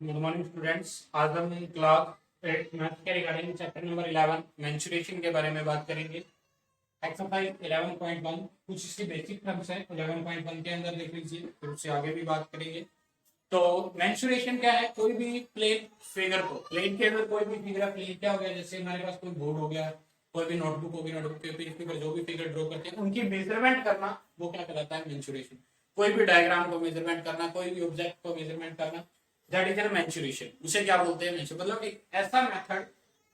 Good morning students. आज हम class 8 maths के रिगार्डिंग चैप्टर नंबर 11 मेंसुरेशन के बारे में बात करेंगे। एक्सरसाइज 11.1 कुछ इसकी बेसिक टर्म्स है 11.1 के अंदर देख लीजिए, फिर उससे आगे भी बात करेंगे। तो मेंसुरेशन क्या है? कोई भी प्लेन फिगर को, प्लेन के अंदर कोई भी फिगर, प्लेन क्या हो गया, जैसे हमारे पास कोई बोर्ड हो गया, कोई भी नोटबुक होगी, नोटबुक के ऊपर जो भी फिगर ड्रॉ करते हैं उनकी मेजरमेंट करना, वो क्या कहलाता है? मेंसुरेशन। कोई भी डायग्राम को मेजरमेंट करना, कोई भी ऑब्जेक्ट को मेजरमेंट करना, दैट इज एन मेंसुरेशन। उसे क्या बोलते हैं? मेंसुरेशन। मतलब एक ऐसा मेथड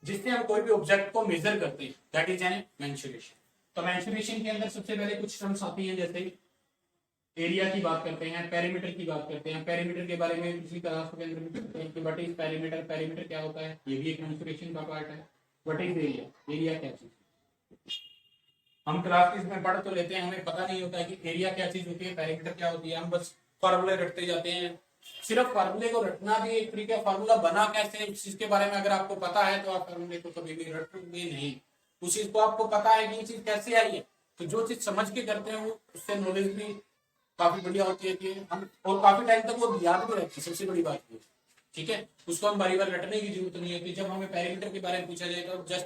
जिससे हम कोई भी ऑब्जेक्ट को मेजर करते हैं, दैट इज एन मेंसुरेशन। तो मेंसुरेशन के अंदर सबसे पहले कुछ टर्म्स आती हैं, जैसे एरिया की बात करते हैं, पेरीमीटर की बात करते हैं। पेरीमीटर के बारे में पिछली क्लास के अंदर भी करते हैं कि व्हाट इज पेरीमीटर, पेरीमीटर क्या होता है, ये भी एक मेंसुरेशन का पार्ट है। व्हाट इज एरिया, एरिया क्या चीज? हम क्लास में पढ़ तो लेते हैं, हमें पता नहीं होता है कि एरिया क्या चीज होती है, पेरीमीटर क्या होती है। हम बस फॉर्मूले रटते जाते हैं। सिर्फ फार्मूले को रटना भी एक तरीके, फार्मूला बना कैसे उस चीज के बारे में अगर आपको पता है तो आप फार्मूले को कभी भी रटोगे नहीं। उस चीज को आपको पता है कि ये चीज कैसे आई है, तो जो चीज समझ के करते हैं वो उससे नॉलेज भी काफी बढ़िया होती है कि हम, और काफी टाइम तक वो याद भी रहती है। सबसे बड़ी बात ये, ठीक है, उसको हम बारी बार रटने की जरूरत नहीं होती। जब हमें पेरीमीटर के बारे में पूछा जाए तो जस्ट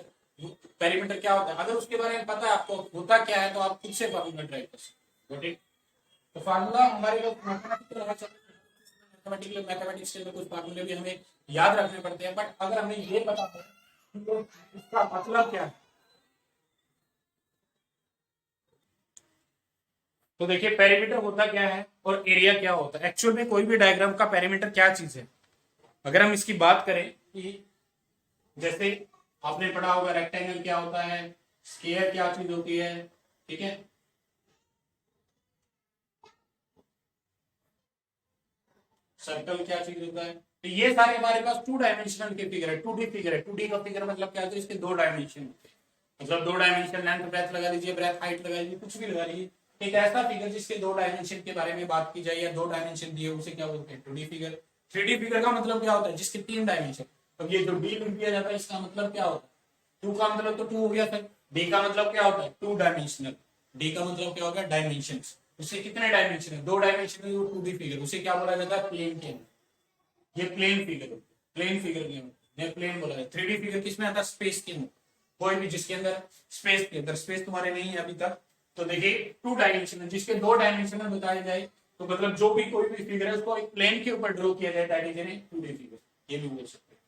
पेरीमीटर क्या होता है, अगर उसके बारे में पता है आपको होता क्या है, तो आप खुद से फार्मूला ट्राई कर सकते हो। तो फार्मूला हमारे मैथमेटिक्स के अंदर कुछ फार्मूले भी हमें याद रखने पड़ते हैं, बट अगर हमें ये पता है तो इसका मतलब क्या है, तो देखिए पेरीमीटर होता क्या है और एरिया क्या होता है। एक्चुअल में कोई भी डायग्राम का पेरीमीटर क्या चीज है, अगर हम इसकी बात करें कि जैसे आपने पढ़ा होगा रेक्टेंगल क्या होता है, स्क्वायर क्या चीज होती है, ठीक है, सर्कल क्या चीज होता है। तो ये सारे हमारे पास टू डायमेंशनल के फिगर है, 2D फिगर है। 2D का फिगर मतलब क्या है, तो इसके दो डायमेंशन होते हैं। मतलब दो डायमेंशन, लेंथ ब्रेथ लगा लीजिए, ब्रेथ हाइट लगा लीजिए, कुछ भी लगा लीजिए। एक ऐसा फिगर जिसके दो डायमेंशन के बारे में बात की जाए या दो डायमेंशन दिए, उसे क्या बोलते हैं? 2D figure. 3D फिगर का मतलब क्या होता है? जिसके तीन डायमेंशन। अब ये जो डी लिख दिया जाता है, इसका मतलब क्या होता है? टू का मतलब तो टू हो गया सर। डी का मतलब क्या होता है? Two dimensional. डी का मतलब क्या हो गया? डायमेंशन। उससे कितने डायमेंशन है? दो डायमेंशन है, वो 2D फिगर। उसे क्या बोला जाता है? प्लेन के अंदर। ये प्लेन फिगर, प्लेन फिगर के अंदर प्लेन बोला है। 3D फिगर किसमें आता है? स्पेस के अंदर। कोई भी जिसके अंदर स्पेस के अंदर, स्पेस तुम्हारे नहीं है अभी तक, तो देखिए टू डायमेंशन जिसके दो डायमेंशन में बताया जाए, तो मतलब जो भी कोई भी फिगर है उसको एक प्लेन के ऊपर ड्रॉ किया जाए, that is N 2D figure, ये भी बोल सकते हैं।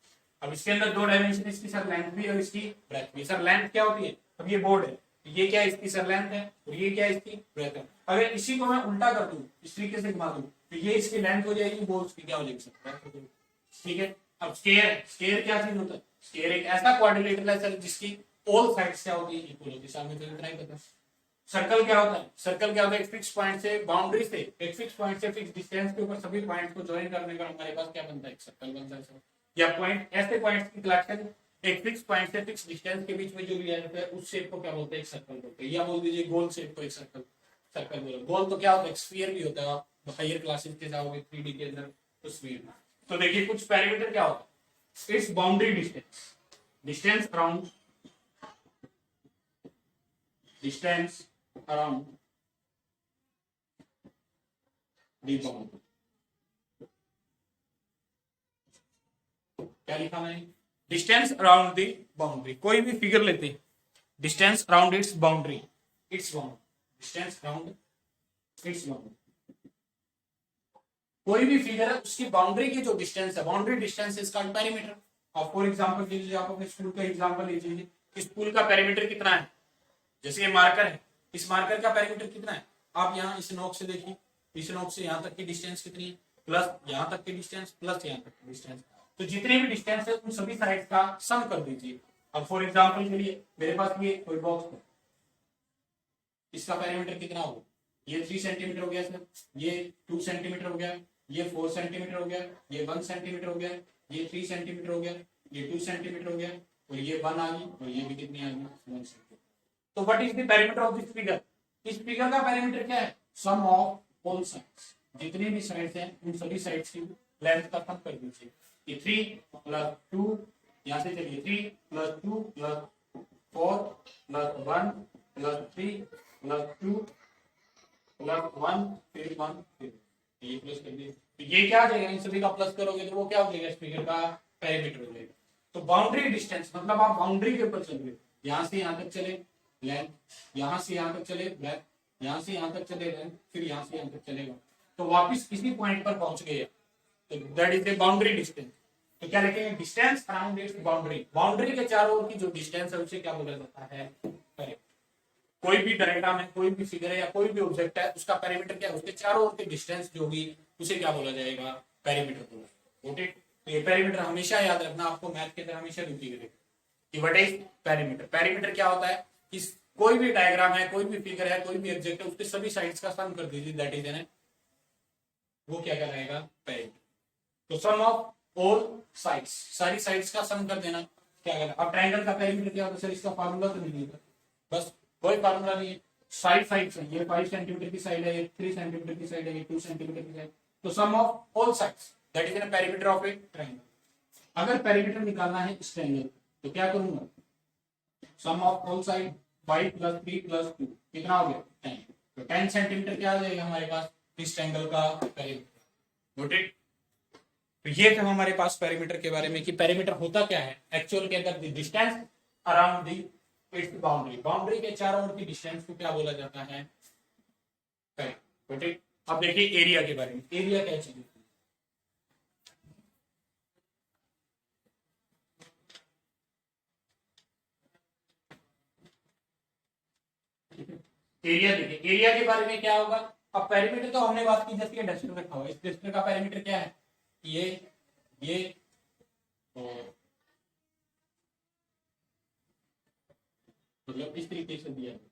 अब इसके अंदर दो डायमेंशन, इसकी सर लेंथ भी और इसकी ब्रेथ भी। सर लेंथ क्या होती है? अब ये बोर्ड है, ये क्या है? इसकी सर लेंथ है, और ये क्या है? इसकी ब्रेथ है। अगर इसी को मैं उल्टा कर दूं, इस तरीके से घुमा दूं, तो ये इसकी लेंथ हो जाएगी, वो उसकी क्या हो जाएगी? सर, ठीक है। अब स्केयर, स्केयर क्या चीज होता है? स्केयर एक ऐसा क्वाड्रिलेटरल है सर जिसकी ऑल साइड्स क्या होती है? इक्वल होती है। सामने तो इतना ही पता। सर्कल क्या होता है? सर्कल क्या होता है? एक फिक्स पॉइंट से, बाउंड्री से, एक फिक्स पॉइंट से फिक्स डिस्टेंस के ऊपर सभी पॉइंट्स को ज्वाइन करने पर हमारे पास क्या बनता है? एक सर्कल बनता है सर। या पॉइंट, ऐसे पॉइंट्स की कलेक्शन एक फिक्स पॉइंट से फिक्स डिस्टेंस के बीच में जो भी है उस शेप को क्या बोलते हैं? एक सर्कल बोलते हैं। या बोल दीजिए गोल शेप को एक सर्कल, सर्कल बोलो। गोल तो क्या होता है? स्फीयर भी होता है। आप हायर क्लासेस के जाओगे 3D के अंदर तो स्फीयर। तो देखिए कुछ पैरामीटर क्या होता है? It's boundary distance, distance around, distance around the boundary. क्या लिखा मैंने? Distance around the boundary. कोई भी फिगर लेते हैं, distance around its boundary, it's boundary, distance around its boundary. कोई भी फिगर है उसकी बाउंड्री की जो डिस्टेंस है, boundary distance is called perimeter. अब फॉर एग्जांपल लीजिए, आप अपने स्कूल का एग्जांपल लीजिए, स्कूल का पेरीमीटर कितना है? जैसे ये मार्कर है, इस मार्कर का पेरीमीटर कितना है? आप यहाँ इस नोक से देखिए, इस नोक से यहाँ तक की डिस्टेंस कितनी है, प्लस यहाँ तक की डिस्टेंस, प्लस यहाँ तक की डिस्टेंस। तो जितने भी डिस्टेंस है उन सभी साइड का सम कर दीजिए। अब फॉर एग्जाम्पल के लिए मेरे पास ये कोई बॉक्स है, इसका पेरीमीटर कितना होगा? ये 3 सेंटीमीटर हो गया सर, ये 2 सेंटीमीटर हो गया, ये 4 सेंटीमीटर हो गया, ये 1 सेंटीमीटर हो गया, ये 3 सेंटीमीटर हो गया, ये 2 सेंटीमीटर हो गया, और ये 1 आ गई, और ये भी कितनी आ गई? 1 सेंटीमीटर। तो what is the perimeter of this figure? इस फिगर का पेरीमीटर क्या है? सम ऑफ ऑल साइड्स, जितनी भी साइड्स हैं उन सभी साइड्स की लेंथ का सम कर दीजिए। ये 3 प्लस 2, यहाँ से चलिए 3 plus 2 plus 4 plus 1 plus 3 plus 2 plus 1 फिर 1 फिर ये प्लस कर दिया, तो ये क्या आ जाएगा, इन सभी का प्लस करोगे तो वो क्या हो जाएगा, इस फिगर का पेरीमीटर हो जाएगा। तो बाउंड्री डिस्टेंस मतलब आप बाउंड्री के ऊपर चल रहे हो, यहां से यहां तक चले लेंथ, यहां से यहां तक चले ब्रेथ, यहां से यहां तक चले लेंथ, फिर यहां से यहां तक चलेगा, तो वापस इसी पॉइंट पर पहुंच गए, तो that is the boundary distance. तो क्या लिखेंगे, distance around its boundary, boundary के चारों ओर की जो डिस्टेंस है उसे क्या बोला जाता है, पेरीमीटर। कोई भी डायग्राम है, कोई भी फिगर है या कोई भी ऑब्जेक्ट है, उसका पेरीमीटर क्या है, उसके चारों ओर की डिस्टेंस जो होगी उसे क्या बोला जाएगा, पेरीमीटर बोला। ओके, तो ये पेरीमीटर हमेशा याद रखना, आपको मैथ के अंदर हमेशा रिपीट करेगा कि व्हाट इज पेरीमीटर। पेरीमीटर क्या होता है कि कोई भी डायग्राम है, कोई भी फिगर है, कोई भी ऑब्जेक्ट है, उसके सभी साइड्स का सम कर दीजिए, दैट इज एन, वो क्या कहलाएगा, पेरीमीटर। तो सम ऑफ ऑल साइड्स, सारी साइड्स का सम कर देना क्या कहलाएगा। अब ट्रायंगल का पेरीमीटर क्या होता है सर, इसका फार्मूला तो नहीं है, बस कोई फार्मूला नहीं है, साइड्स है, ये 5 सेंटीमीटर की साइड है, ये 3 सेंटीमीटर की साइड है, ये 2 सेंटीमीटर की साइड, तो sum of all sides that is an perimeter of a triangle. अगर पेरीमीटर निकालना है इस ट्रायंगल तो क्या करूंगा, सम ऑफ ऑल साइड 5 + 3 + 2 कितना हो गया 10, तो 10 सेंटीमीटर क्या आ जाएगा हमारे पास इस ट्रायंगल का पेरीमीटर। नोटेड। तो ये था हमारे पास पेरीमीटर के बारे में कि पेरीमीटर होता क्या है एक्चुअल के अंदर, distance around the it's boundary, boundary के चारों ओर की डिस्टेंस को क्या बोला जाता है, पेरीमीटर। अब देखिए एरिया के बारे में, एरिया क्या चीज है, एरिया देखिए, एरिया के बारे में क्या होगा। अब पेरीमीटर तो हमने बात की जैसे डस्टर रखा हुआ है, इस डस्टर का पेरीमीटर क्या है, ये और मतलब इस तरीके से दिया गया,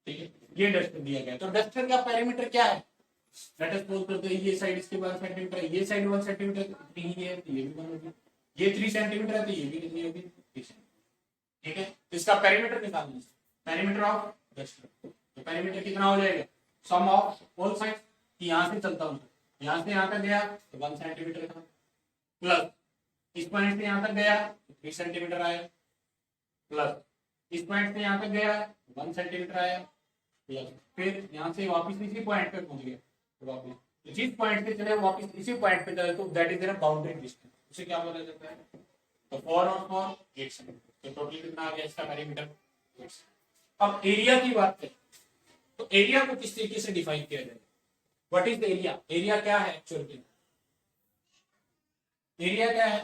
ठीक है, ये डस्टर दिया गया, तो डस्टर का पेरीमीटर क्या है, लेट अस सपोज करते हैं ये साइड इसके 1 सेंटीमीटर है, ये साइड 1 सेंटीमीटर है, तो ये भी 1 होगी, ये 3 सेंटीमीटर है तो ये भी कितनी होगी 3 सेंटीमीटर, ठीक है। तो इसका पेरीमीटर निकालना है, पेरीमीटर ऑफ डस्टर, तो पेरीमीटर कितना हो जाएगा, सम ऑफ ऑल साइड्स, कि यहां से चलता हूं, यहां से यहां तक गया तो 1 सेंटीमीटर था, प्लस इस पॉइंट से यहां तक गया तो 3 सेंटीमीटर आया, प्लस इस पॉइंट से यहां तक गया 1 सेंटीमीटर आया, प्लस फिर यहां से वापस इसी पॉइंट पे पहुंच गया, तो वापस तो जिस पॉइंट पे चले वापस इसी पॉइंट पे चले, तो that is N boundary distance, उसे क्या बोला जाता है, तो 4 और 4 8 सेंटीमीटर, तो टोटल कितना आ गया इसका पेरीमीटर। अब एरिया की बात करें तो एरिया को किस तरीके से डिफाइन किया जाए, what is the area, area क्या है एक्चुअली, एरिया क्या है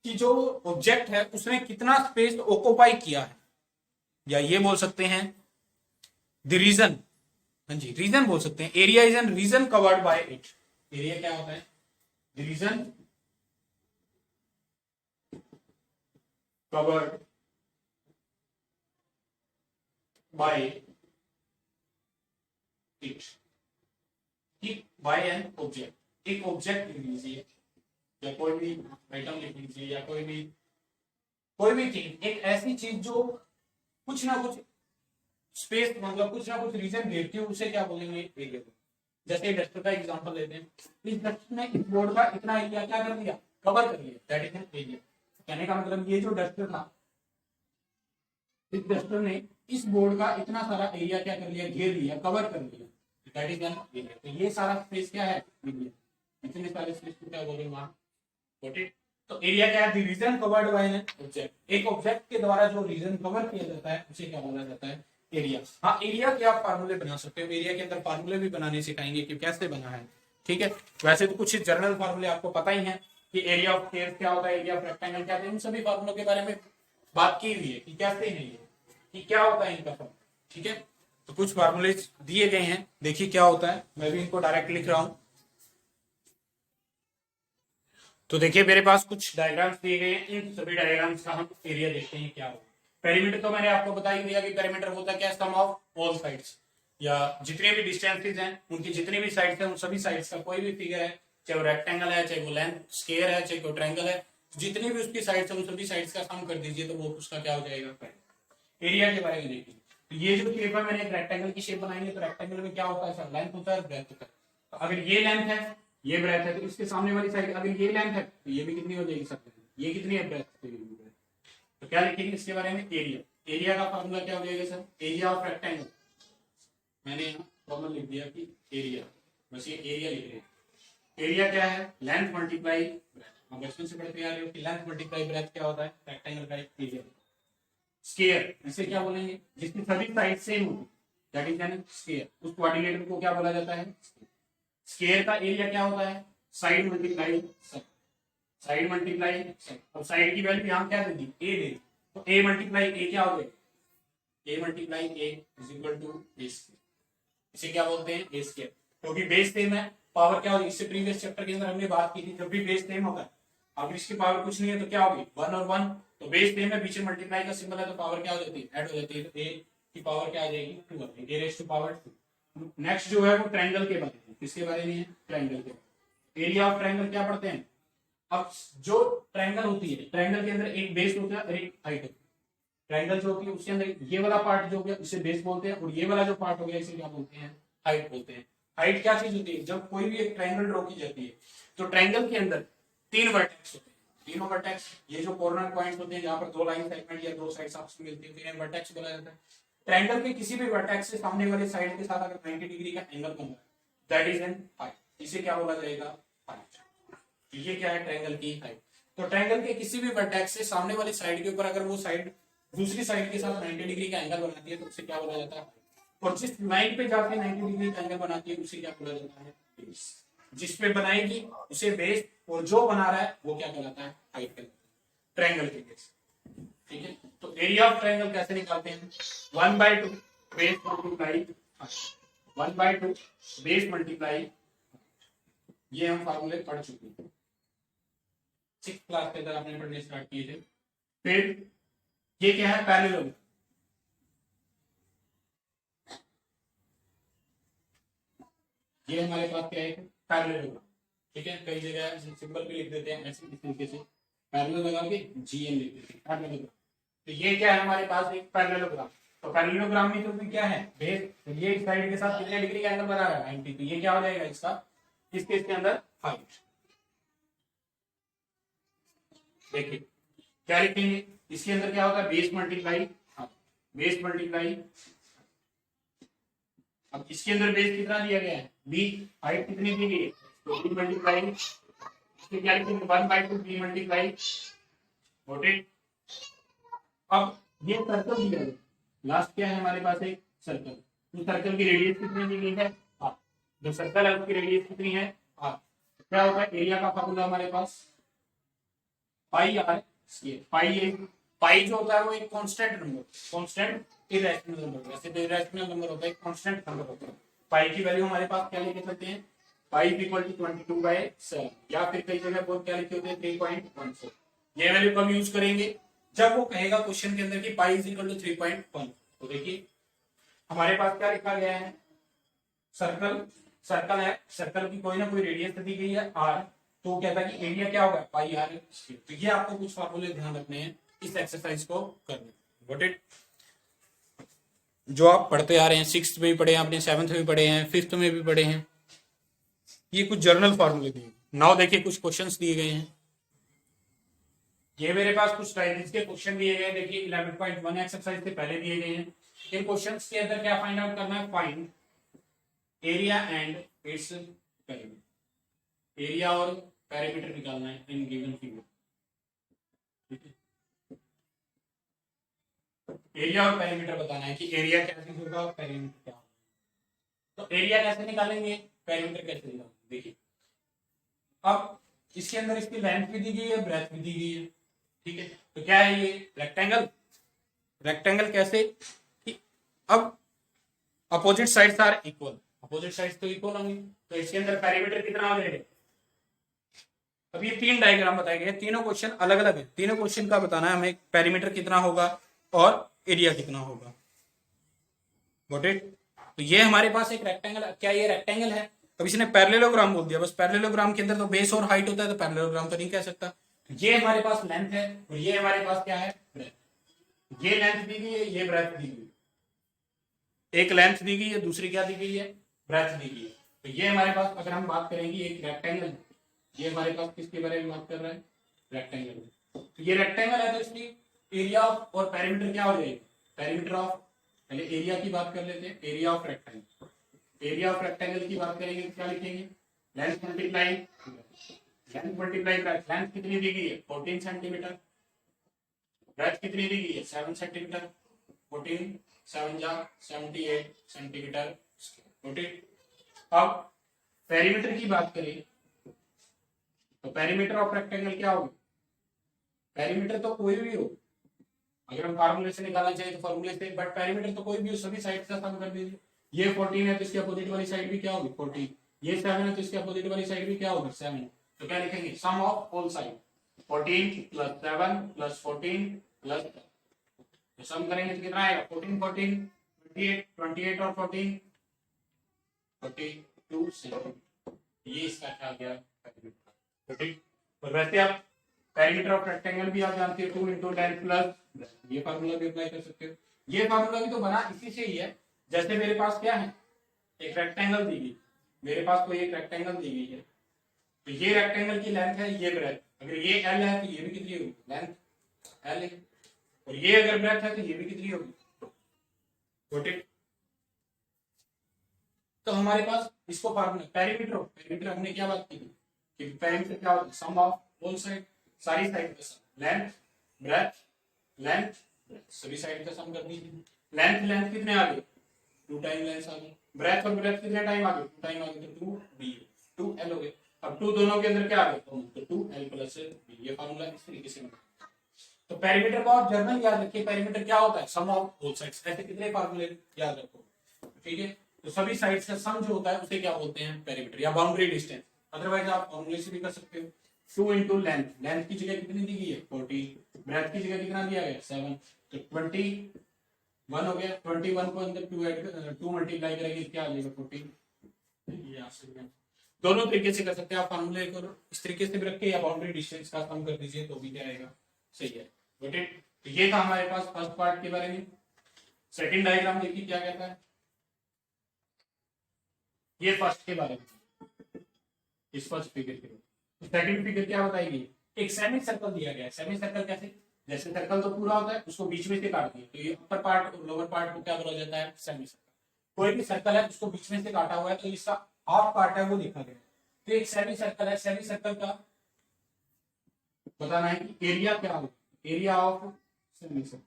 कि जो ऑब्जेक्ट है उसने कितना स्पेस ऑक्युपाई किया है, या ये बोल सकते हैं द रीजन, हाँ जी रीजन बोल सकते हैं, area is an region covered by it, area क्या होता है, the region covered by it, ठीक, बाय एन ऑब्जेक्ट, एक ऑब्जेक्ट लिख लीजिए या कोई भी आइटम लिख लीजिए या कोई भी चीज, एक ऐसी चीज जो कुछ ना कुछ स्पेस मतलब कुछ ना कुछ रीजन घेरती है, उसे क्या बोलेंगे, एरिया। जैसे डस्टर का एग्जांपल लेते हैं, इस डस्टर ने इस बोर्ड का इतना एरिया क्या कर दिया, कवर कर लिया, दैट इज एन एरिया। कहने का मतलब ये जो डस्टर था, इस डस्टर ने इस बोर्ड का इतना सारा एरिया क्या कर लिया, घेर लिया, कवर कर लिया, दैट इज एन एरिया। तो ये सारा स्पेस क्या है, एरिया, इतने सारे स्पेस को क्या बोलेंगे वहां, तो एरिया क्या है, region covered by an object, एक ऑब्जेक्ट के द्वारा जो रीजन कवर किया जाता है उसे क्या बोला जाता है, एरिया। हाँ एरिया के आप फार्मूले बना सकते हो, एरिया के अंदर फार्मूले भी बनाने सिखाएंगे कि कैसे बना है, ठीक है। वैसे तो कुछ जनरल फार्मूले आपको पता ही है कि एरिया ऑफ स्क्वायर क्या होता है, एरिया ऑफ रेक्टेंगल क्या होता है, इन सभी फार्मूलों के बारे में बात की हुई है कि कैसे है ये, कि क्या होता है इनका फॉर्म, ठीक है। तो कुछ फार्मूले दिए गए हैं, देखिए क्या होता है, मैं भी इनको डायरेक्ट लिख रहा हूं। तो देखिए मेरे पास कुछ डायग्राम्स दिए गए हैं, इन सभी डायग्राम्स का हम एरिया देखते हैं क्या होगा। पेरीमीटर तो मैंने आपको बता ही दिया कि पेरीमीटर होता क्या है, सम ऑफ ऑल साइड्स, या जितने भी डिस्टेंसेस हैं उनकी जितनी भी साइड्स हैं उन सभी साइड्स का कोई भी फिगर है, चाहे वो रेक्टेंगल है, चाहे वो लेंथ स्क्वायर है, चाहे वो ट्रायंगल है, जितनी भी उसकी साइड्स है उन सभी साइड्स का सम कर दीजिए तो वो उसका क्या हो जाएगा, एरिया के बारे में देखिए। तो ये जो शेप है, मैंने एक रेक्टेंगल की शेप बनाई है, तो रेक्टेंगल में क्या होता है सर, लेंथ होता है, ब्रेथ होता है। तो अगर ये लेंथ है, ये ब्रेथ है, तो इसके सामने वाली साइड अगर ये लेंथ है तो ये भी कितनी हो जाएगी सर, ये कितनी है ब्रेथ, तो ये भी ब्रेथ। तो क्या लिखेंगे इसके बारे में, एरिया। एरिया का फॉर्मूला क्या हो जाएगा सर, एरिया ऑफ रेक्टेंगल, मैंने यहाँ फॉर्मूला लिख दिया कि एरिया बस ये एरिया लिख रहे हैं। एरिया क्या है? Length multiply breath. आप बचपन से पढ़ते आ रहे हो कि लेंथ मल्टीप्लाई ब्रेथ क्या होता है? रेक्टेंगल का एरिया। स्क्वायर इसे क्या बोलेंगे? जिसकी सभी साइड सेम होती है, दैट इज एन स्क्वायर। उस कोऑर्डिनेटर को क्या बोला जाता है? स्क्वायर का एरिया क्या होता है? साइड मल्टीप्लाई साइड मल्टीप्लाई और साइड की वैल्यू यहाँ क्या दे दी? ए दे दी। तो ए मल्टीप्लाई ए क्या हो गया? A multiply A is equal to A square. इसे क्या बोलते हैं? A square. क्योंकि बेस सेम है, पावर क्या होगी? इससे प्रीवियस चैप्टर के अंदर हमने बात की थी, जब भी बेस सेम होगा, अगर इसकी पावर कुछ नहीं है तो क्या होगी? 1 और 1। तो बेस सेम है, पीछे मल्टीप्लाई का सिंबल है, तो पावर क्या हो जाती है? ऐड हो जाती है। तो ए की पावर क्या आ जाएगी? 2 आ जाएगी, ए रेज़ टू पावर 2। नेक्स्ट जो है वो ट्रायंगल के बारे में। किसके बारे में है? ट्रायंगल के। एरिया ऑफ ट्रायंगल क्या पढ़ते हैं? अब जो ट्रायंगल होती है, ट्रायंगल के अंदर एक बेस होता है और एक हाइट होती है। ट्रायंगल जो होती है उसके अंदर ये वाला पार्ट जो हो गया उसे बेस बोलते हैं, और ये वाला जो पार्ट हो गया इसे क्या बोलते हैं? हाइट बोलते हैं। हाइट क्या चीज होती है? जब कोई भी एक ट्रायंगल ड्रॉ की जाती है तो ट्रायंगल के अंदर 3 वर्टेक्स होते हैं। तीनों वर्टेक्स, ये जो कॉर्नर पॉइंट्स होते हैं जहां पर 2 लाइन सेगमेंट या 2 साइड्स आपस में मिलती है, इन्हें वर्टेक्स बोला जाता है। ट्रायंगल के किसी भी वर्टेक्स से सामने वाले साइड के साथ अगर 90 डिग्री का एंगल बन रहा है, दैट इज एन हाइट। इसे क्या बोला जाएगा? हाइट। ये क्या है? ट्रायंगल की हाइट। तो ट्रायंगल के किसी भी वर्टेक्स से सामने वाली साइड के ऊपर अगर वो साइड दूसरी साइड के साथ 90 डिग्री का एंगल बनाती है तो उसे क्या बोला जाता है? और जिस लाइन पे जाके 90 डिग्री का एंगल बनाती है उसे क्या बोला जाता है? बेस। जिस पे बनाएगी उसे बेस, और जो बना रहा है वो क्या कहलाता है? हाइट कहलाता है, ट्रायंगल के केस। ठीक है, तो एरिया ऑफ ट्रायंगल कैसे निकालते हैं? 1/2 बेस मल्टीप्लाई 1/2 बेस मल्टीप्लाई, ये हम फार्मूले पढ़ चुके हैं, 6th क्लास के अंदर आपने पढ़ने स्टार्ट किए थे। फिर ये क्या है? पैरेलल। ये हमारे पास क्या है? पैरेललोग्राम। ठीक है, कई जगह सिंबल भी लिख देते हैं ऐसे इस तरीके से, पैरेलल लगा के जीएम लिख देते हैं, पैरेललोग्राम। तो ये क्या है हमारे पास? एक पैरेललोग्राम। तो पैरेललोग्राम में तो भी क्या है? बेस। तो ये इस साइड के साथ कितने डिग्री का एंगल बना रहा है? 90। तो ये क्या हो जाएगा इसका? इस केस के अंदर हाइट। देखिए क्या लिखेंगे इसके अंदर? क्या होगा? Base multiply base multiply. अब इसके अंदर बेस कितना दिया गया है? बी। हाइट कितनी दी गई है? तो बी मल्टीप्लाई, इसके क्या लिखेंगे? 1/2 बी मल्टीप्लाई। Got it? अब ये सर्कल दिया गया, लास्ट क्या है हमारे पास? एक सर्कल। तो सर्कल की रेडियस कितनी दी गई है? हाफ। जो सर्कल है उसकी रेडियस कितनी है? हाफ। क्या होता है? एरिया का फार्मूला हमारे पास पाई आर स्क्वायर। पाई जो होता है वो एक constant number, constant irrational number. वैसे तो इरेशनल नंबर होता है, कांस्टेंट नंबर होता है। पाई की वैल्यू हमारे पास क्या लिख सकते हैं? पाई इक्वल टू 22/7, या फिर कई जगह बहुत क्या लिखे होते हैं? 3.14। ये वैल्यू कब यूज करेंगे? जब वो कहेगा क्वेश्चन के अंदर कि पाई इज इक्वल टू 3.1। तो देखिए हमारे पास क्या लिखा गया है? सर्कल, सर्कल है, सर्कल की कोई ना कोई रेडियस दी गई है आर, तो कहता है कि एरिया क्या होगा? पाई आर। तो ये आपको कुछ फार्मूले ध्यान रखने हैं इस एक्सरसाइज को करने। Got it? जो आप पढ़ते आ रहे हैं, 6th में भी पढ़े हैं आपने, 7th में भी पढ़े हैं, 5th में भी पढ़े हैं, ये कुछ जर्नल फार्मूले दिए। नाउ देखिए कुछ क्वेश्चंस दिए गए हैं। ये मेरे पास कुछ टाइप्स के क्वेश्चन दिए गए हैं। देखिए 11.1 एक्सरसाइज से पहले दिए गए हैं। इन क्वेश्चंस के अंदर क्या फाइंड आउट करना है? Find area and its perimeter. Area और पेरीमीटर निकालना है इन गिवन फिगर। ठीक है, एरिया और पेरीमीटर बताना है कि एरिया क्या चीज होगा और पेरीमीटर क्या होगा। तो एरिया कैसे निकालेंगे? पेरीमीटर कैसे निकालेंगे? देखिए अब इसके अंदर इसकी लेंथ भी दी गई है, ब्रेथ भी दी गई है। ठीक है, तो क्या है ये? रेक्टेंगल। रेक्टेंगल कैसे कि अब opposite sides are equal, opposite sides तो इक्वल होंगी, तो इसके अंदर पेरीमीटर कितना हो जाएगा? अब ये 3 डायग्राम बताए गए, तीनों क्वेश्चन अलग अलग है। तीनों क्वेश्चन का बताना है हमें पेरीमीटर कितना होगा और एरिया कितना होगा। Got it? तो ये हमारे पास एक रेक्टेंगल, क्या ये रेक्टेंगल है? अब इसने पैरेललोग्राम बोल दिया, बस पैरेललोग्राम के अंदर तो बेस और हाइट होता है, तो पैरेललोग्राम तो नहीं कह सकता। ये हमारे पास लेंथ है और ये हमारे पास क्या है? ब्रेथ। ये लेंथ दी गई है, ये ब्रेथ दी गई है। एक लेंथ दी गई है, दूसरी क्या दी गई है? ब्रेथ दी गई है। तो ये हमारे पास अगर हम बात करेंगे एक रेक्टेंगल है, ये हमारे पास किसके बारे में बात कर रहा है? रेक्टेंगल। तो ये रेक्टेंगल है तो इसकी एरिया ऑफ और पेरीमीटर क्या हो जाएगा? पेरीमीटर ऑफ, पहले एरिया की बात कर लेते हैं, area of rectangle. Area of rectangle की बात करेंगे तो क्या लिखेंगे, लेंथ मल्टीप्लाई ब्रेथ। लेंथ कितनी दी गई है 14 सेंटीमीटर, ब्रेथ कितनी दी गई है 7 सेंटीमीटर, 14 7 जा 78 सेंटीमीटर। ओके, अब पेरीमीटर की बात करें तो पेरीमीटर ऑफ रेक्टेंगल क्या होगा, पेरीमीटर तो कोई भी हो, अगर हम फार्मूले से निकालना चाहिए तो फार्मूले से, बट पेरीमीटर तो कोई भी हो, सभी साइड का सम कर दीजिए। ये 14 है तो इसकी अपोजिट वाली साइड भी क्या होगी 14, ये 7 है तो इसकी अपोजिट वाली साइड भी क्या होगी 7, तो क्या लिखेंगे sum of whole side 14 plus 7 plus 14 plus, तो सम करेंगे तो कितना आएगा 14 14 28 28 और 14 42 सेंटीमीटर, ये इसका क्या गया पेरीमीटर। ठीक, और वैसे आप पेरीमीटर ऑफ रेक्टेंगल भी आप जानते हो 2 इंटू लेंथ प्लस, ये फार्मूला भी अप्लाई कर सकते हो। ये फार्मूला भी तो बना इसी से ही है, जैसे मेरे पास क्या है एक रेक्टेंगल दी गई, मेरे पास कोई एक रेक्टेंगल दी गई है, तो ये रेक्टेंगल की लेंथ है, ये ब्रेथ, अगर ये एल है तो ये भी कितनी होगी लेंथ एल है, और ये अगर ब्रेथ है तो ये भी कितनी होगी। तो हमारे पास इसको फार्मूला पेरीमीटर हमने क्या बात की थी कि पेरीमीटर क्या होता है सम ऑफ होल साइड, सारी साइड का सम, लेंथ सभी साइड का सम कर दीजिए। लेंथ कितने आ गए 2 टाइम लेंथ आ गई, ब्रेथ और ब्रेथ कितने टाइम आ गए 2 टाइम आ गए, तो 2b 2l हो गए। अब 2 दोनों के अंदर क्या आ गया तो 2l प्लस b, ये फार्मूला इस तरीके से बनता है। तो पेरीमीटर को आप जर्नल याद रखिए, पेरीमीटर क्या होता है सम ऑफ होल साइड्स, ऐसे कितने फार्मूले याद रखो, ठीक है। तो सभी साइड्स का सम जो होता है उसे क्या बोलते हैं पेरीमीटर या बाउंड्री डिस्टेंस, अदरवाइज आप फॉर्मूले से भी कर सकते हो। 2 इंटू लेंथ की जगह कितनी दी गई है 40, ब्रेथ की जगह कितना दिया गया 7, तो 21 हो गया, 21 को अंदर 2 मल्टीप्लाई करेंगे क्या आ जाएगा 14, दोनों तरीके से कर सकते हैं आप, फार्मूले को इस तरीके से भी रखे या बाउंड्री डिस्टेंस का कम कर दीजिए तो भी क्या आएगा सही है। तो ये था हमारे पास फर्स्ट पार्ट के बारे में। सेकंड डायग्राम देखिए क्या कहता है, ये फर्स्ट के बारे में, इस फर्स्ट फिगर के बारे में। सेकंड फिगर क्या बताएगी, एक सेमी सर्कल दिया गया है, सेमी सर्कल कैसे, जैसे सर्कल तो पूरा होता है उसको बीच में से काट दिया, तो ये अपर पार्ट और लोअर पार्ट को क्या बोला जाता है सेमी सर्कल। कोई भी सर्कल है उसको बीच में से काटा हुआ है तो इसका हाफ पार्ट है वो देखा गया, तो एक सेमी सर्कल है, सेमी सर्कल का बताना है कि एरिया क्या होगा, एरिया ऑफ सेमी सर्कल,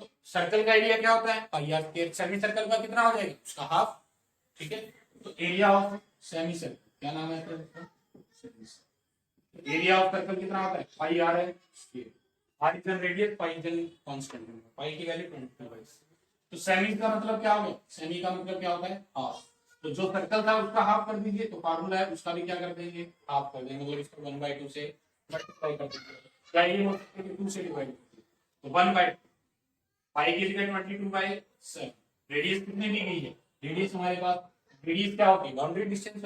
तो सर्कल का एरिया क्या होता है pi are square, semi circle का कितना हो जाएगा उसका हाफ, ठीक है। तो एरिया ऑफ सेमी सर्कल क्या नाम है एरिया ऑफ सर्कल कितना होता है पाई आर है square, r is radius, pi is constant, pi की वैल्यू 25। तो सेमी का मतलब क्या हो गया, सेमी का मतलब क्या होता है हाफ, तो जो सर्कल था उसका हाफ कर दीजिए, तो फार्मूला है उसका भी क्या कर देंगे हाफ कर देंगे, मतलब इसको 1/2 से मल्टीप्लाई कर देंगे, क्या ये हो सकता है 2 से डिवाइड कर दीजिए, तो 1/2 पाई की जगह 22/7, रेडियस कितनी दी गई है, रेडियस हमारे पास, रेडियस क्या होती है बाउंड्री डिस्टेंस,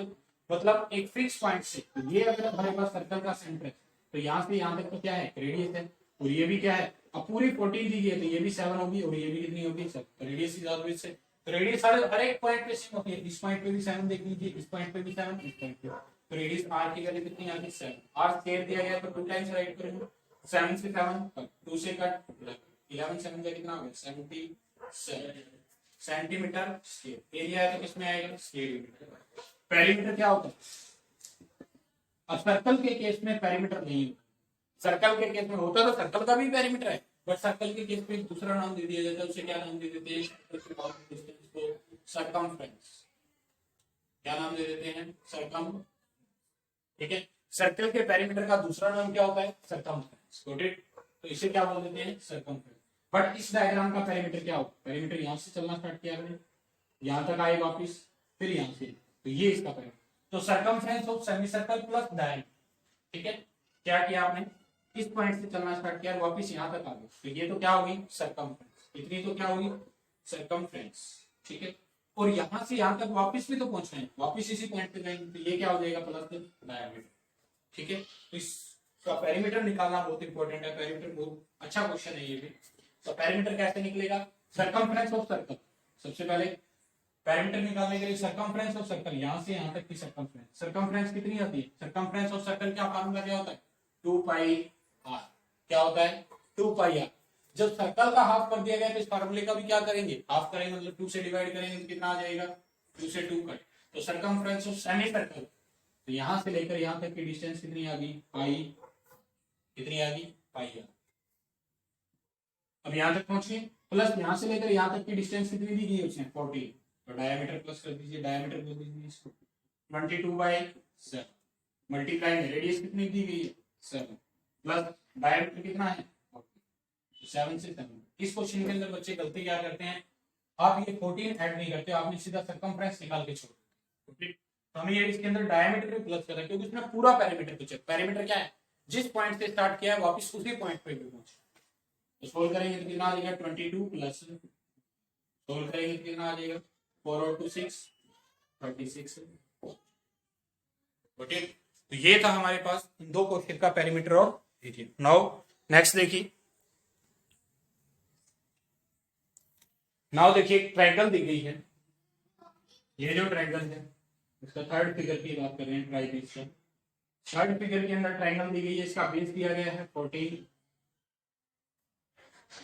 मतलब एक फिक्स पॉइंट से, तो ये अगर हमारे पास सर्कल का सेंटर है तो यहाँ से यहाँ तक तो क्या है रेडियस है, और ये भी क्या है अब पूरी 14 दी गई है तो ये भी 7 होगी और ये भी कितनी होगी 7, तो रेडियस इज ऑलवेज से, तो रेडियस हर एक पॉइंट पे सेम होती है, इस पॉइंट पे भी 7 देख लीजिए, इस पॉइंट पे भी 7, इस पॉइंट पे, तो रेडियस r की वैल्यू कितनी आ गई 7, r स्क्वायर दिया गया तो 2 टाइम्स राइट करेंगे, 7 से 7 2 से कट 11 7 का कितना हो गया 77 सेंटीमीटर स्क्वायर, एरिया है तो किसमें आएगा स्क्वायर। पेरीमीटर क्या होता है, अब सर्कल के केस में पेरीमीटर नहीं होता, सर्कल के केस में होता तो सर्कल का भी पेरीमीटर है, बट सर्कल के केस में दूसरा नाम दे दिया जाता है, उसे क्या नाम दे देते हैं डिस्टेंस को सरकमफ्रेंस, क्या नाम दे देते हैं सरकम, ठीक है। सर्कल के पेरीमीटर का दूसरा नाम क्या होता है सरकमफ्रेंस, तो इसे क्या बोल देते हैं सरकमफ्रेंस। बट इस डायग्राम का पेरीमीटर क्या होगा, पेरीमीटर यहाँ से चलना स्टार्ट किया हमने, यहाँ तक आए वापिस, फिर यहाँ से, तो ये इसका पेरीमीटर, तो circumference of semi circle plus diameter, ठीक है। क्या किया आपने इस पॉइंट से चलना स्टार्ट किया वापिस यहाँ तक आ गए, तो ये तो क्या होगी सरकमफ्रेंस, इतनी तो क्या होगी सरकमफ्रेंस, ठीक है। और यहाँ से यहाँ तक वापिस भी तो पहुंचना है, वापिस इसी पॉइंट पे जाएंगे, तो ये क्या हो जाएगा प्लस डायमीटर, ठीक है। तो इसका पेरीमीटर निकालना बहुत इंपॉर्टेंट है, पेरीमीटर बहुत अच्छा क्वेश्चन है ये भी। तो पेरीमीटर कैसे निकलेगा, सर्कमफ्रेंस ऑफ सर्कल, सबसे पहले पेरीमीटर निकालने के लिए सर्कमफ्रेंस ऑफ सर्कल, यहाँ से यहाँ तक की सर्कमफ्रेंस, सर्कमफ्रेंस कितनी आती है, सर्कमफ्रेंस ऑफ सर्कल का फार्मूला क्या होता है 2πr, क्या होता है 2πr। जब सर्कल का हाफ कर दिया गया तो इस फार्मूले का भी क्या करेंगे हाफ करेंगे, मतलब 2 से डिवाइड करेंगे तो कितना आ जाएगा 2 से 2 कट, तो सर्कमफ्रेंस ऑफ सेमी सर्कल, तो यहां से लेकर यहां तक की डिस्टेंस कितनी आ गई, पाई, कितनी आ गई, पाई आ। अब यहां तक पहुंच गए, प्लस यहां से लेकर यहां तक की डिस्टेंस कितनी दी गई उसने, 40, तो डायमीटर प्लस कर दीजिए, डायमीटर बोल दीजिए इसको 22/7, मल्टीप्लाई में रेडियस कितनी दी गई है, 7, प्लस डायमीटर कितना है, 7 से 7। इस क्वेश्चन के अंदर बच्चे गलती क्या करते हैं, आप ये 14 ऐड नहीं करते, आपने सीधा सर्कमफ्रेंस निकाल के छोड़ दिया। तो हमें ये इसके अंदर डायमीटर भी प्लस करना है, क्योंकि इसमें पूरा पेरीमीटर पूछा है। पेरीमीटर क्या है, जिस पॉइंट से स्टार्ट किया है वापस उसी पॉइंट पे पहुंचे। तो सोल्व करेंगे तो कितना आ जाएगा, 22 प्लस, सोल्व करेंगे तो कितना आ जाएगा, 4 और 2 6, 36। ओके, तो ये था हमारे पास इन दो क्वेश्चन का पेरीमीटर और एरिया। नाउ नेक्स्ट देखिए, नाउ देखिए ट्रायंगल दी गई है, ये जो ट्रायंगल है इसका थर्ड फिगर की बात कर रहे हैं, ट्राई पीस का थर्ड फिगर के अंदर ट्रायंगल दी गई है, इसका बेस दिया गया है 14,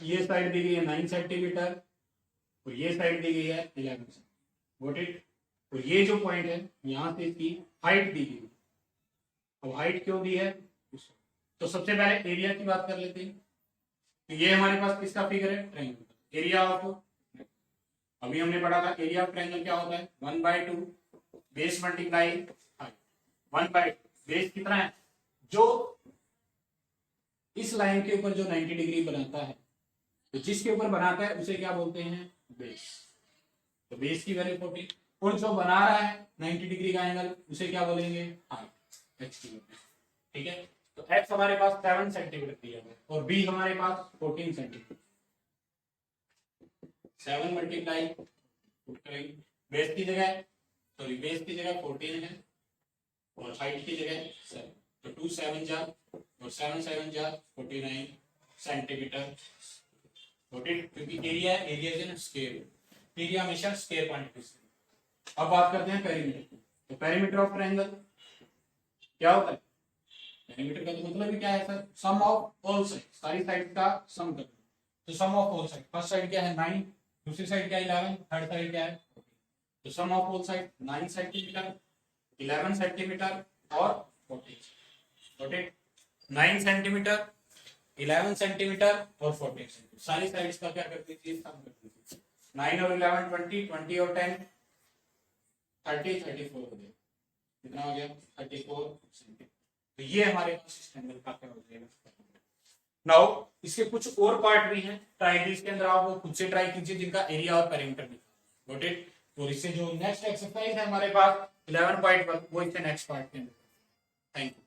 ये साइड दी गई है 9 सेंटीमीटर और ये साइड दी गई है 11। Got it. तो ये जो पॉइंट है यहां से इसकी हाइट दी गई, अब हाइट क्यों दी है, तो सबसे पहले एरिया की बात कर लेते हैं। तो ये हमारे पास किसका फिगर है, ट्रायंगल का एरिया ऑफ, अभी हमने पढ़ा था एरिया ऑफ ट्रायंगल क्या होता है, 1/2 बेस मल्टीप्लाई हाइट, 1/2 बेस कितना है, जो इस लाइन के ऊपर जो 90 डिग्री बनाता है, तो जिसके ऊपर बनाता है उसे क्या बोलते हैं, बेस। तो बेस की वैल्यू 40 और जो बना रहा है 90 डिग्री का एंगल उसे क्या बोलेंगे, हाइट, एक्स की। ठीक है, तो एक्स हमारे पास 7 सेंटीमीटर दिया है और बी हमारे पास 14 सेंटीमीटर, 7 मल्टीप्लाई करेंगे, बेस की जगह, सॉरी बेस की जगह 14 है और हाइट की जगह 7, तो 2 7 जा और 7 7 जा 49 सेंटीमीटर। क्योंकि area is in square, area हमेशा स्क्वायर क्वांटिटी से। अब बात करते हैं पेरीमीटर। तो पेरीमीटर ऑफ ट्रायंगल क्या होता है, पेरीमीटर का तो मतलब क्या है sir, sum of all side, सारी साइड का सम करना। तो sum of all side, first side क्या है 9, दूसरी साइड क्या है 11, थर्ड साइड क्या है 14। तो sum of all side 9 centimetre, 11 centimetre और 14, 9 सेंटीमीटर, 11 सेंटीमीटर और 14 सेंटीमीटर, सारी साइड्स का क्या कर दीजिए, सम कर दीजिए। 9 और 11 20, 20 और 10 30, 34 हो गया, कितना हो गया 34 सेंटीमीटर। तो ये हमारे पास इस ट्रायंगल का क्या हो जाएगा। नाउ इसके कुछ और पार्ट भी हैं ट्रायंगल्स के अंदर, आप वो खुद से ट्राई कीजिए जिनका एरिया और पेरीमीटर निकालना। Got it. और इससे जो नेक्स्ट एक्सरसाइज है हमारे पास 11.1 वो इसके नेक्स्ट पार्ट के अंदर। Thank you.